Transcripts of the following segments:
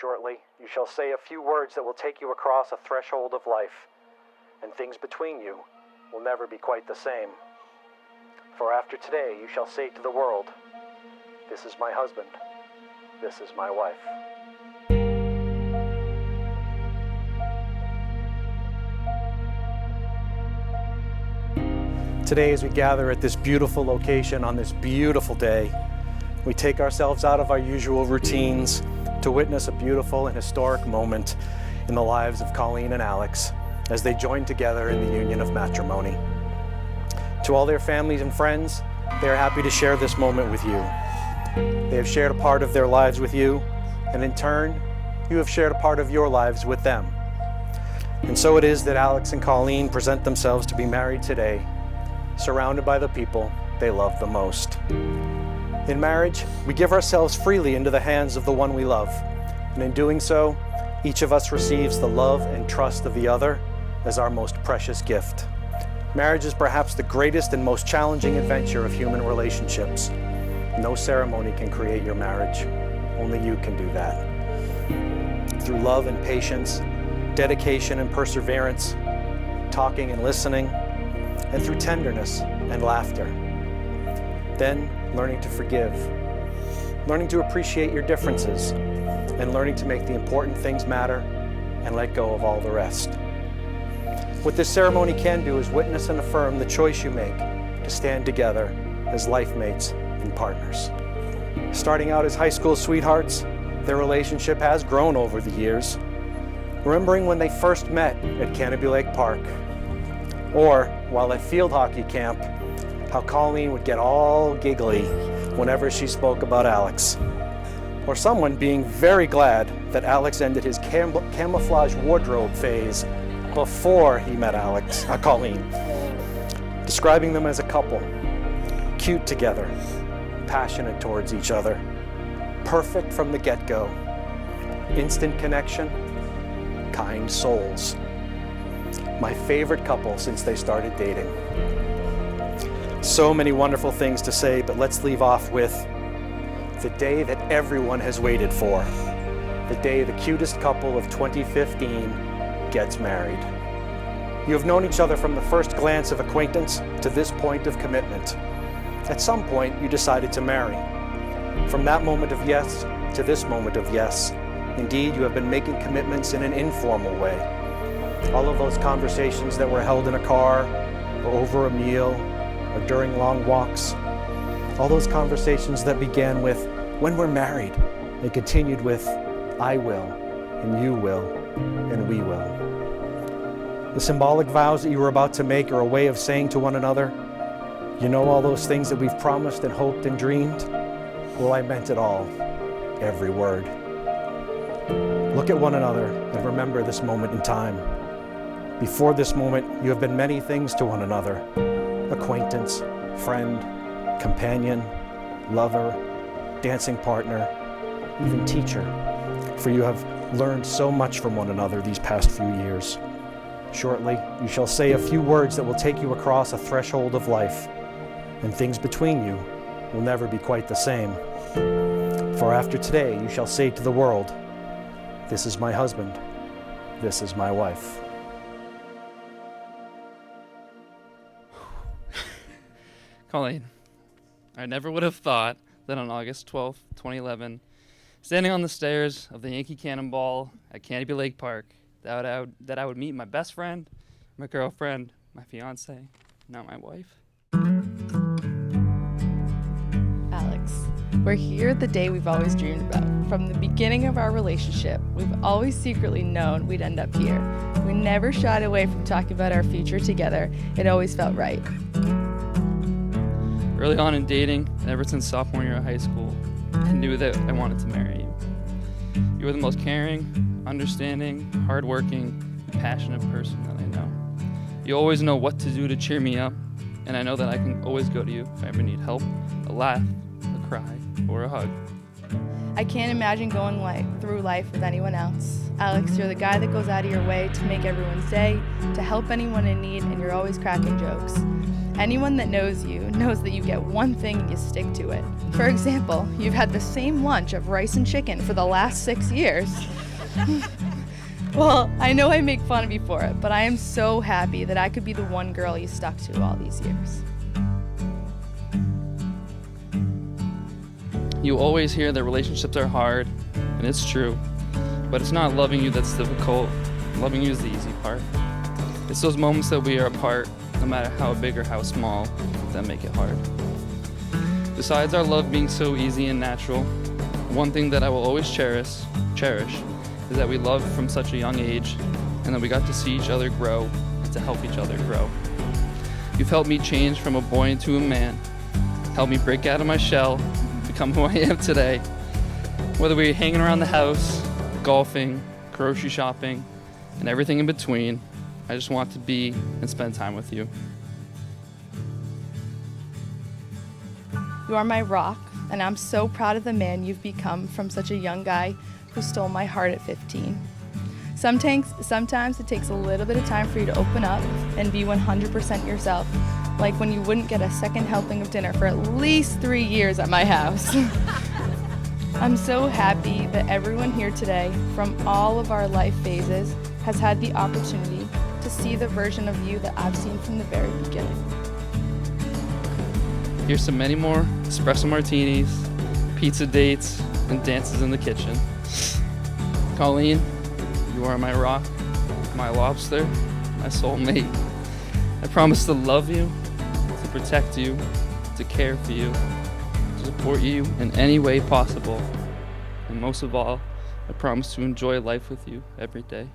Shortly, you shall say a few words that will take you across a threshold of life, and things between you will never be quite the same. For after today, you shall say to the world, "This is my husband. This is my wife." Today, as we gather at this beautiful location on this beautiful day, we take ourselves out of our usual routines to witness a beautiful and historic moment in the lives of Colleen and Alex as they join together in the union of matrimony. To all their families and friends, they are happy to share this moment with you. They have shared a part of their lives with you, and in turn, you have shared a part of your lives with them. And so it is that Alex and Colleen present themselves to be married today, surrounded by the people they love the most. In marriage, we give ourselves freely into the hands of the one we love, and in doing so, each of us receives the love and trust of the other as our most precious gift. Marriage is perhaps the greatest and most challenging adventure of human relationships. No ceremony can create your marriage. Only you can do that. Through love and patience, dedication and perseverance, talking and listening, and through tenderness and laughter. Then, learning to forgive, learning to appreciate your differences, and learning to make the important things matter and let go of all the rest. What this ceremony can do is witness and affirm the choice you make to stand together as life mates and partners. Starting out as high school sweethearts, their relationship has grown over the years. Remembering when they first met at Canton Lake Park, or while at field hockey camp, how Colleen would get all giggly whenever she spoke about Alex. Or someone being very glad that Alex ended his camouflage wardrobe phase before he met Colleen. Describing them as a couple, cute together, passionate towards each other, perfect from the get-go, instant connection, kind souls. My favorite couple since they started dating. So many wonderful things to say, but let's leave off with the day that everyone has waited for. The day the cutest couple of 2015 gets married. You have known each other from the first glance of acquaintance to this point of commitment. At some point, you decided to marry. From that moment of yes to this moment of yes. Indeed, you have been making commitments in an informal way. All of those conversations that were held in a car, or over a meal, or during long walks. All those conversations that began with, "When we're married," and continued with, "I will, and you will, and we will." The symbolic vows that you were about to make are a way of saying to one another, "You know all those things that we've promised and hoped and dreamed? Well, I meant it all, every word." Look at one another and remember this moment in time. Before this moment, you have been many things to one another: acquaintance, friend, companion, lover, dancing partner, even teacher, for you have learned so much from one another these past few years. Shortly, you shall say a few words that will take you across a threshold of life, and things between you will never be quite the same. For after today, you shall say to the world, "This is my husband. This is my wife." Colleen, I never would have thought that on August 12th, 2011, standing on the stairs of the Yankee Cannonball at Canton Lake Park, that I would meet my best friend, my girlfriend, my fiance, now my wife. Alex, we're here the day we've always dreamed about. From the beginning of our relationship, we've always secretly known we'd end up here. We never shied away from talking about our future together. It always felt right. Early on in dating, and ever since sophomore year of high school, I knew that I wanted to marry you. You were the most caring, understanding, hardworking, passionate person that I know. You always know what to do to cheer me up, and I know that I can always go to you if I ever need help, a laugh, a cry, or a hug. I can't imagine going through life with anyone else. Alex, you're the guy that goes out of your way to make everyone's day, to help anyone in need, and you're always cracking jokes. Anyone that knows you knows that you get one thing and you stick to it. For example, you've had the same lunch of rice and chicken for the last 6 years. Well, I know I make fun of you for it, but I am so happy that I could be the one girl you stuck to all these years. You always hear that relationships are hard, and it's true, but it's not loving you that's difficult. Loving you is the easy part. It's those moments that we are apart, no matter how big or how small, that make it hard. Besides our love being so easy and natural, one thing that I will always cherish is that we loved from such a young age, and that we got to see each other grow and to help each other grow. You've helped me change from a boy into a man, helped me break out of my shell, become who I am today. Whether we're hanging around the house, golfing, grocery shopping, and everything in between, I just want to be and spend time with you. You are my rock, and I'm so proud of the man you've become from such a young guy who stole my heart at 15. Sometimes it takes a little bit of time for you to open up and be 100% yourself, like when you wouldn't get a second helping of dinner for at least 3 years at my house. I'm so happy that everyone here today, from all of our life phases, has had the opportunity to see the version of you that I've seen from the very beginning. Here's to many more espresso martinis, pizza dates, and dances in the kitchen. Colleen, you are my rock, my lobster, my soulmate. I promise to love you, to protect you, to care for you, to support you in any way possible. And most of all, I promise to enjoy life with you every day.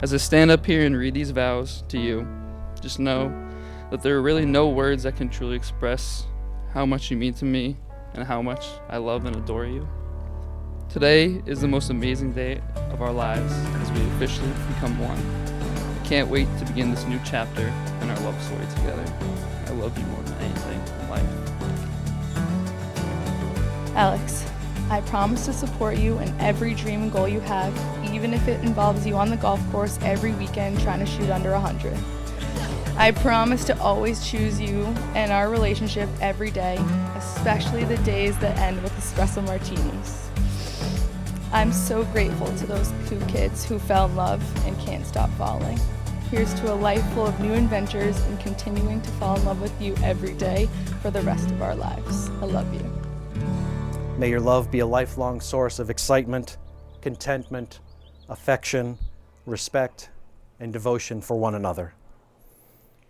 As I stand up here and read these vows to you, just know that there are really no words that can truly express how much you mean to me and how much I love and adore you. Today is the most amazing day of our lives as we officially become one. I can't wait to begin this new chapter in our love story together. I love you more than anything in life. Alex, I promise to support you in every dream and goal you have, even if it involves you on the golf course every weekend trying to shoot under 100. I promise to always choose you and our relationship every day, especially the days that end with espresso martinis. I'm so grateful to those 2 kids who fell in love and can't stop falling. Here's to a life full of new adventures and continuing to fall in love with you every day for the rest of our lives. I love you. May your love be a lifelong source of excitement, contentment, affection, respect, and devotion for one another.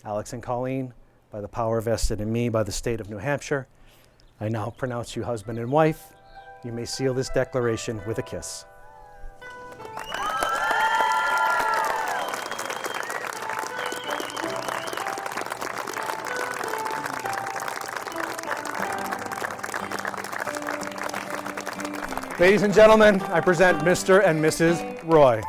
Alex and Colleen, by the power vested in me by the state of New Hampshire, I now pronounce you husband and wife. You may seal this declaration with a kiss. Ladies and gentlemen, I present Mr. and Mrs. Roy.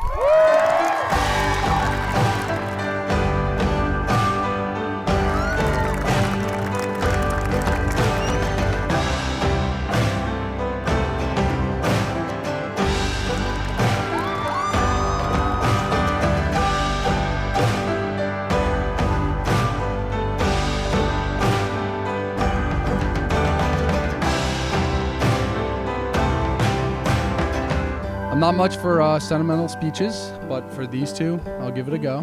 I'm not much for sentimental speeches, but for these 2, I'll give it a go.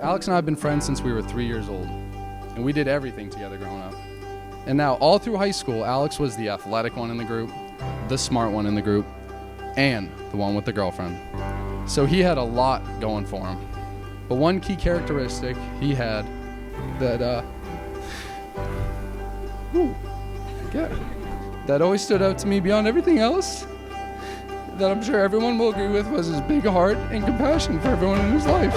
Alex and I have been friends since we were 3 years old, and we did everything together growing up. And now, all through high school, Alex was the athletic one in the group, the smart one in the group, and the one with the girlfriend. So he had a lot going for him. But one key characteristic he had that always stood out to me beyond everything else, that I'm sure everyone will agree with, was his big heart and compassion for everyone in his life.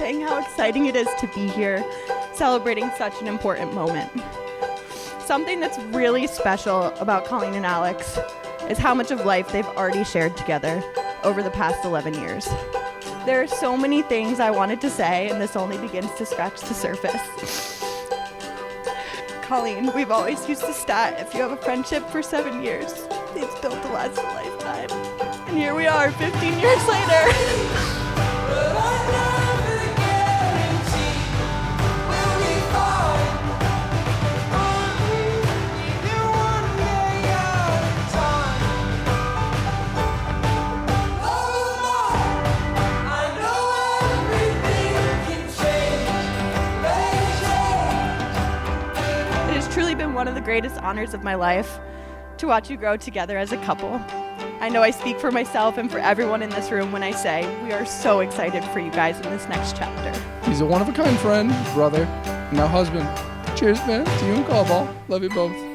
saying how exciting it is to be here, celebrating such an important moment. Something that's really special about Colleen and Alex is how much of life they've already shared together over the past 11 years. There are so many things I wanted to say, and this only begins to scratch the surface. Colleen, we've always used the stat, if you have a friendship for 7 years, it's built to last a lifetime. And here we are, 15 years later. One of the greatest honors of my life to watch you grow together as a couple. I know I speak for myself and for everyone in this room when I say we are so excited for you guys in this next chapter. He's a one-of-a-kind friend, brother, and now husband. Cheers, man, to you and Caldwell. Love you both.